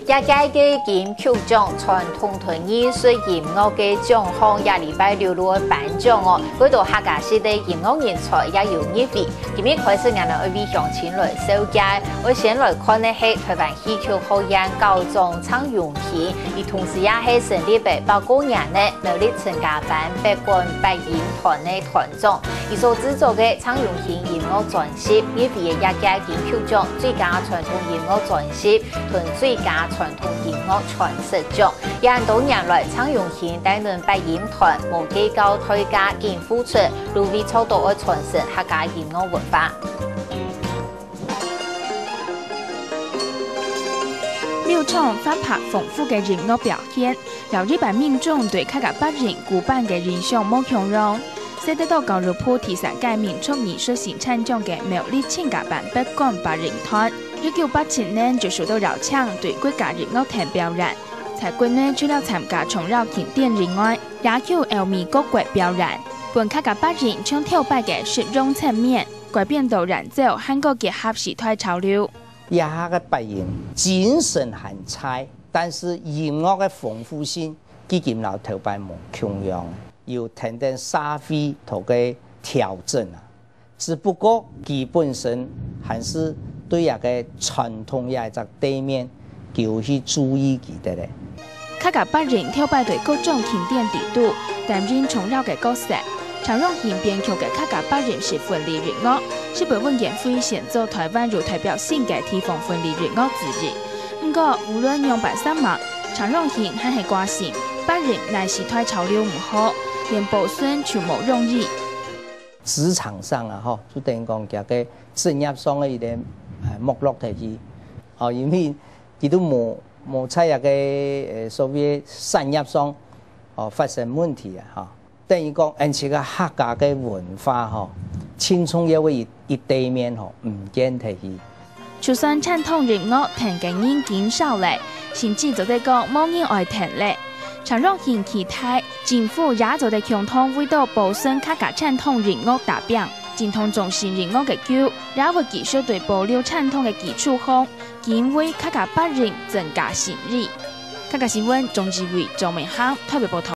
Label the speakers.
Speaker 1: 也届嘅金曲奖传统艺术音乐嘅奖项，也礼拜六落颁奖哦。嗰度客家市的音乐人才也有入围。今日开始，我哋要为乡亲来收介。我先来看嘅係台湾戏曲學院高中蔡容賢，而同時也係成立嘅包括人呢努力參加班百官八音團嘅團長。而所製作嘅蔡容賢音樂專輯，入圍嘅也屆金曲獎最佳傳統音樂專輯同最佳傳統音樂傳說獎。也多年來，蔡容賢擔任八音團無計較代價兼付出，努力創造嘅傳承客家音樂文化。
Speaker 2: 六場翻拍豐富嘅音樂表現，讓日本民眾對客家八人古板嘅印象冇強容。使得到高熱破第三屆民族藝術新產獎嘅苗栗千甲班八官八人團，1987年就受到邀請對國家音樂團表演。在國內除了參加重繞經典以外，也有歐美各國表演。本客家八人將跳擺嘅實用層面，改變到人造韓國結合時代潮流。
Speaker 3: 也嘅八人精神很菜，但是音樂嘅豐富性，基金老頭擺冇強樣。有等等社會頭嘅調整啊，只不過基本上還是對一個傳統嘅一個地面要去注意佢哋咧。
Speaker 2: 客家八人跳擺對各種經典地圖，擔任重要嘅角色。常用型編曲嘅客家八人是分離音樂，是被文言會選做台灣有代表性嘅地方分離音樂之一。不過無論用扮什麼，常用型還係掛性，八人乃時代潮流唔好。連保存全無容易。
Speaker 3: 職場上啊，嗬，就等於講嘅個職業上嘅一啲目錄提起，哦，因為佢都冇在一個所謂產業上哦發生問題啊，嚇。等於講，而且個客家嘅文化嗬，輕鬆也會一地面嗬唔見提起。
Speaker 2: 就算傳統音樂聽嘅人減少咧，甚至就係講冇人愛聽咧。常用型期待政府也做得共同為到保存客家傳統音樂打拼，精通重視音樂嘅教，也會繼續對保留傳統嘅基礎上，兼為客家八人增加新意。客家新聞鍾志偉、周明航特別報道。